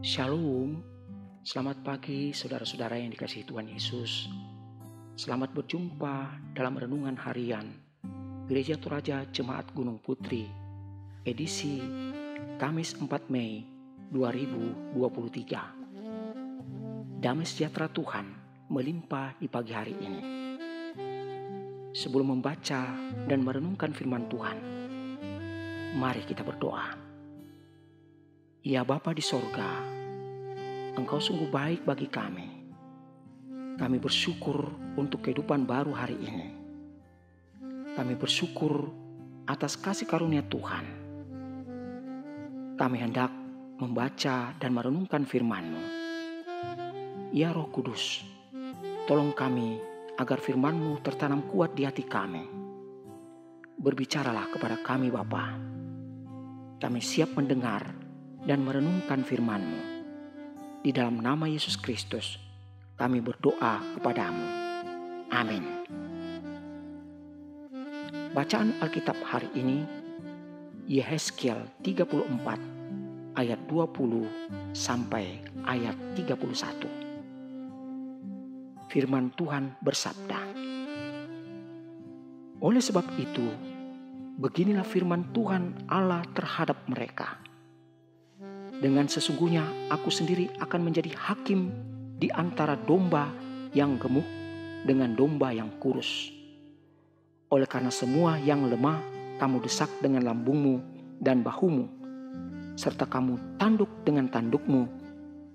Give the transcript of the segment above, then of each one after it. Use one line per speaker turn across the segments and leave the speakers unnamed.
Shalom, selamat pagi saudara-saudara yang dikasihi Tuhan Yesus. Selamat berjumpa dalam renungan harian Gereja Toraja Jemaat Gunung Putri, edisi Kamis 4 Mei 2023. Damai sejahtera Tuhan melimpah di pagi hari ini. Sebelum membaca dan merenungkan firman Tuhan, mari kita berdoa. Ya Bapa di sorga, Engkau sungguh baik bagi kami. Kami bersyukur untuk kehidupan baru hari ini. Kami bersyukur atas kasih karunia Tuhan. Kami hendak membaca dan merenungkan firman-Mu. Ya Roh Kudus, tolong kami agar firman-Mu tertanam kuat di hati kami. Berbicaralah kepada kami Bapa. Kami siap mendengar dan merenungkan firman-Mu. Di dalam nama Yesus Kristus, kami berdoa kepadamu. Amin. Bacaan Alkitab hari ini, Yehezkiel 34 ayat 20 sampai ayat 31. Firman Tuhan bersabda, oleh sebab itu, beginilah firman Tuhan Allah terhadap mereka. Dengan sesungguhnya aku sendiri akan menjadi hakim di antara domba yang gemuk dengan domba yang kurus. Oleh karena semua yang lemah kamu desak dengan lambungmu dan bahumu, serta kamu tanduk dengan tandukmu,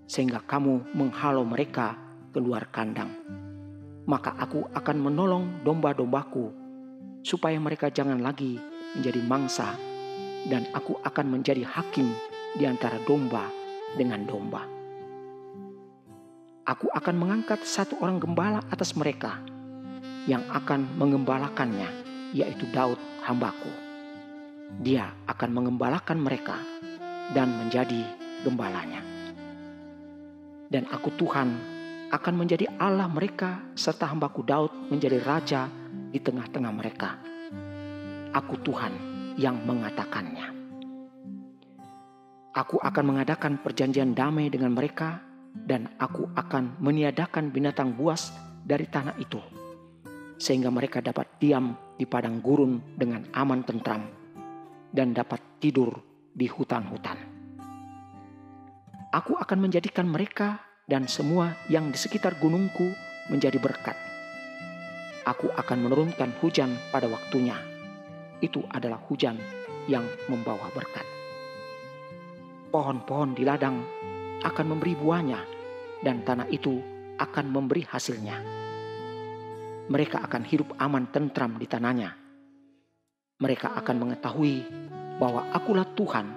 sehingga kamu menghalau mereka keluar kandang. Maka aku akan menolong domba-dombaku, supaya mereka jangan lagi menjadi mangsa, dan aku akan menjadi hakim di antara domba dengan domba. Aku akan mengangkat satu orang gembala atas mereka yang akan mengembalakannya, yaitu Daud hambaku. Dia akan mengembalakan mereka dan menjadi gembalanya. Dan aku Tuhan akan menjadi Allah mereka, serta hambaku Daud menjadi raja di tengah-tengah mereka. Aku Tuhan yang mengatakannya. Aku akan mengadakan perjanjian damai dengan mereka, dan aku akan meniadakan binatang buas dari tanah itu, sehingga mereka dapat diam di padang gurun dengan aman tentram, dan dapat tidur di hutan-hutan. Aku akan menjadikan mereka dan semua yang di sekitar gunungku menjadi berkat. Aku akan menurunkan hujan pada waktunya. Itu adalah hujan yang membawa berkat. Pohon-pohon di ladang akan memberi buahnya, dan tanah itu akan memberi hasilnya. Mereka akan hidup aman tentram di tanahnya. Mereka akan mengetahui bahwa akulah Tuhan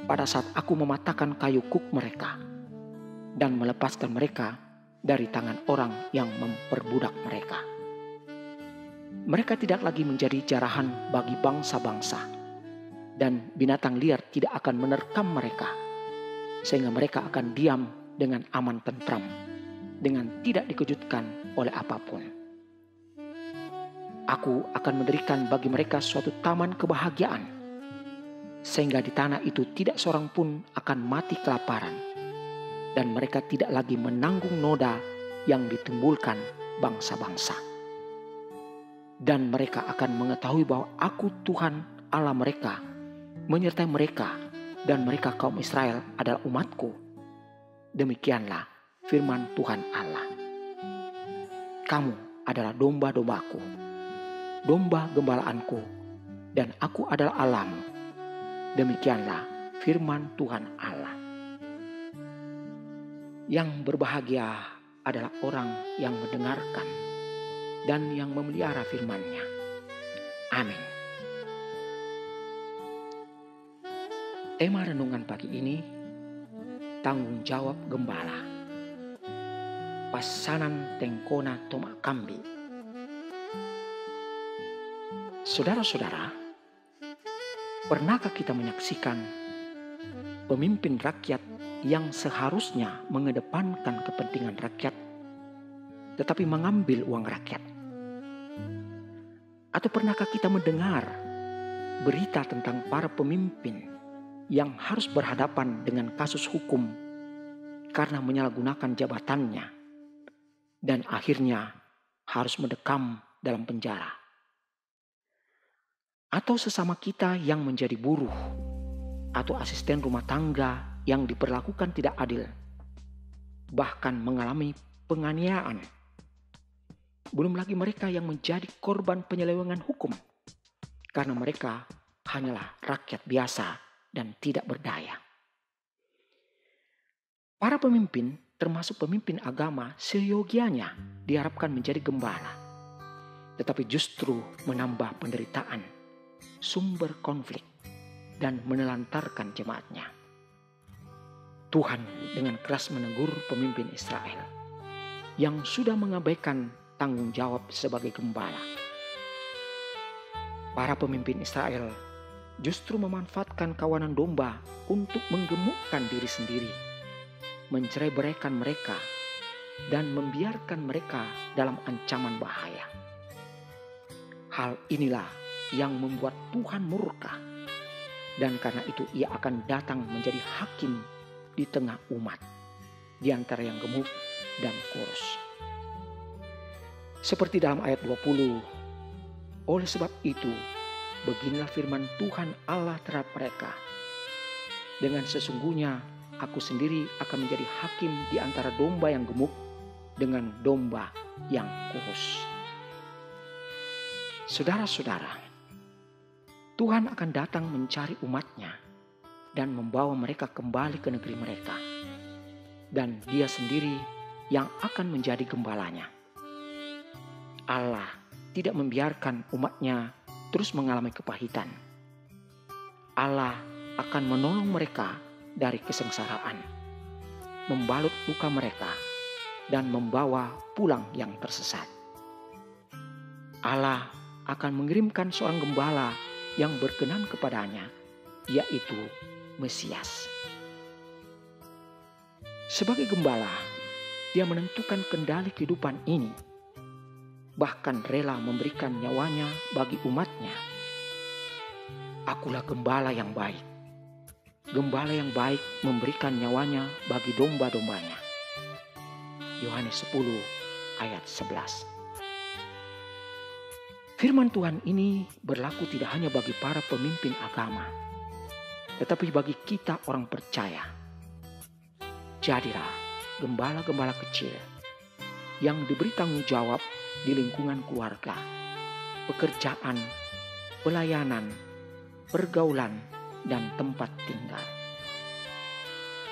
pada saat aku mematahkan kayu kuk mereka dan melepaskan mereka dari tangan orang yang memperbudak mereka. Mereka tidak lagi menjadi jarahan bagi bangsa-bangsa, dan binatang liar tidak akan menerkam mereka, sehingga mereka akan diam dengan aman tentram, dengan tidak dikejutkan oleh apapun. Aku akan mendirikan bagi mereka suatu taman kebahagiaan, sehingga di tanah itu tidak seorang pun akan mati kelaparan, dan mereka tidak lagi menanggung noda yang ditimbulkan bangsa-bangsa. Dan mereka akan mengetahui bahwa aku Tuhan Allah mereka, menyertai mereka, dan mereka kaum Israel adalah umatku. Demikianlah firman Tuhan Allah. Kamu adalah domba-dombaku, domba gembalaanku, dan aku adalah Allahmu. Demikianlah firman Tuhan Allah. Yang berbahagia adalah orang yang mendengarkan dan yang memelihara firman-Nya. Amin. Tema renungan pagi ini, tanggung jawab gembala. Pasanan tengkona tomak kambi. Saudara-saudara, pernahkah kita menyaksikan pemimpin rakyat yang seharusnya mengedepankan kepentingan rakyat, tetapi mengambil uang rakyat? Atau pernahkah kita mendengar berita tentang para pemimpin yang harus berhadapan dengan kasus hukum karena menyalahgunakan jabatannya dan akhirnya harus mendekam dalam penjara. Atau sesama kita yang menjadi buruh atau asisten rumah tangga yang diperlakukan tidak adil, bahkan mengalami penganiayaan. Belum lagi mereka yang menjadi korban penyelewengan hukum karena mereka hanyalah rakyat biasa dan tidak berdaya. Para pemimpin, termasuk pemimpin agama, seyogianya diharapkan menjadi gembala, tetapi justru menambah penderitaan, sumber konflik, dan menelantarkan jemaatnya. Tuhan dengan keras menegur pemimpin Israel yang sudah mengabaikan tanggung jawab sebagai gembala. Para pemimpin Israel justru memanfaatkan kawanan domba untuk menggemukkan diri sendiri, mencerai-beraikan mereka, dan membiarkan mereka dalam ancaman bahaya. Hal inilah yang membuat Tuhan murka, dan karena itu Ia akan datang menjadi hakim di tengah umat, di antara yang gemuk dan kurus. Seperti dalam ayat 20, oleh sebab itu, beginilah firman Tuhan Allah terhadap mereka. Dengan sesungguhnya aku sendiri akan menjadi hakim di antara domba yang gemuk dengan domba yang kurus. Saudara-saudara, Tuhan akan datang mencari umatnya dan membawa mereka kembali ke negeri mereka. Dan Dia sendiri yang akan menjadi gembalanya. Allah tidak membiarkan umatnya terus mengalami kepahitan. Allah akan menolong mereka dari kesengsaraan, membalut luka mereka, dan membawa pulang yang tersesat. Allah akan mengirimkan seorang gembala yang berkenan kepadanya, yaitu Mesias. Sebagai gembala, Dia menentukan kendali kehidupan ini, bahkan rela memberikan nyawanya bagi umatnya. Akulah gembala yang baik. Gembala yang baik memberikan nyawanya bagi domba-dombanya. Yohanes 10 ayat 11. Firman Tuhan ini berlaku tidak hanya bagi para pemimpin agama, tetapi bagi kita orang percaya. Jadilah gembala-gembala kecil yang diberi tanggung jawab di lingkungan keluarga, pekerjaan, pelayanan, pergaulan, dan tempat tinggal.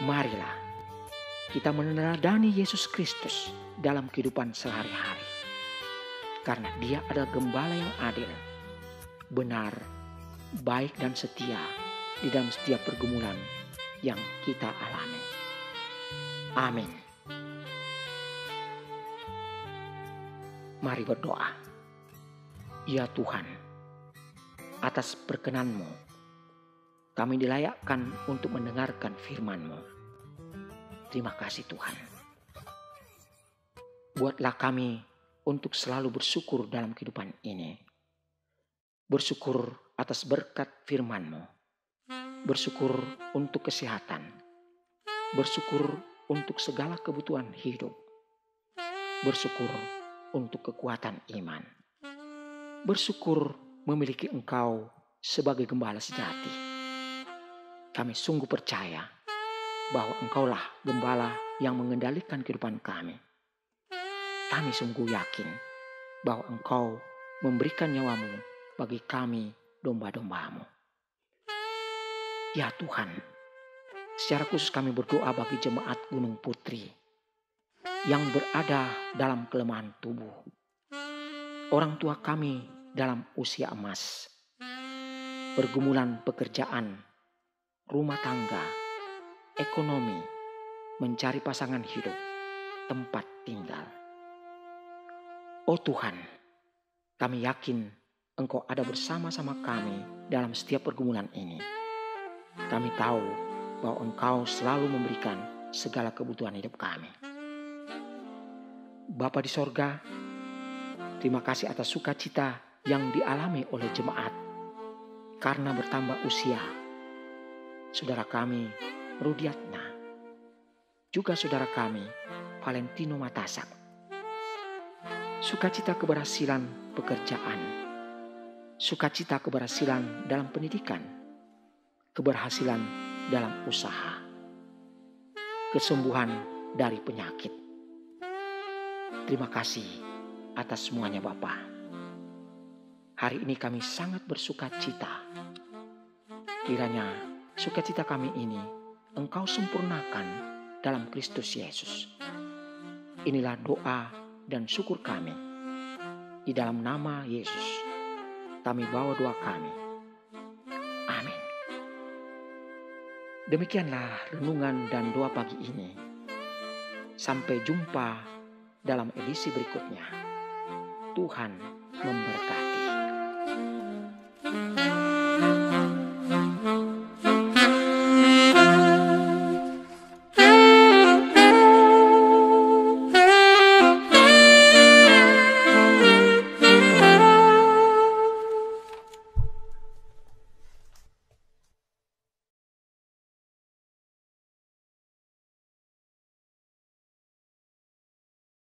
Marilah kita meneladani Yesus Kristus dalam kehidupan sehari-hari. Karena Dia adalah gembala yang adil, benar, baik dan setia di dalam setiap pergumulan yang kita alami. Amin. Mari berdoa. Ya Tuhan, atas perkenan-Mu, kami dilayakkan untuk mendengarkan firman-Mu. Terima kasih Tuhan. Buatlah kami untuk selalu bersyukur dalam kehidupan ini. Bersyukur atas berkat firman-Mu. Bersyukur untuk kesehatan. Bersyukur untuk segala kebutuhan hidup. Bersyukur untuk kekuatan iman. Bersyukur memiliki Engkau sebagai gembala sejati. Kami sungguh percaya bahwa Engkaulah gembala yang mengendalikan kehidupan kami. Kami sungguh yakin bahwa Engkau memberikan nyawa-Mu bagi kami domba-domba-Mu. Ya Tuhan, secara khusus kami berdoa bagi jemaat Gunung Putri yang berada dalam kelemahan tubuh. Orang tua kami dalam usia emas, pergumulan pekerjaan, rumah tangga, ekonomi, mencari pasangan hidup, tempat tinggal. Oh Tuhan, kami yakin Engkau ada bersama-sama kami dalam setiap pergumulan ini. Kami tahu bahwa Engkau selalu memberikan segala kebutuhan hidup kami. Bapa di sorga, terima kasih atas sukacita yang dialami oleh jemaat karena bertambah usia. Saudara kami, Rudiatna, juga saudara kami, Valentino Matasak. Sukacita keberhasilan pekerjaan, sukacita keberhasilan dalam pendidikan, keberhasilan dalam usaha, kesembuhan dari penyakit. Terima kasih atas semuanya Bapa. Hari ini kami sangat bersuka cita. Kiranya sukacita kami ini Engkau sempurnakan dalam Kristus Yesus. Inilah doa dan syukur kami. Di dalam nama Yesus, kami bawa doa kami. Amin. Demikianlah renungan dan doa pagi ini. Sampai jumpa dalam edisi berikutnya. Tuhan memberkati.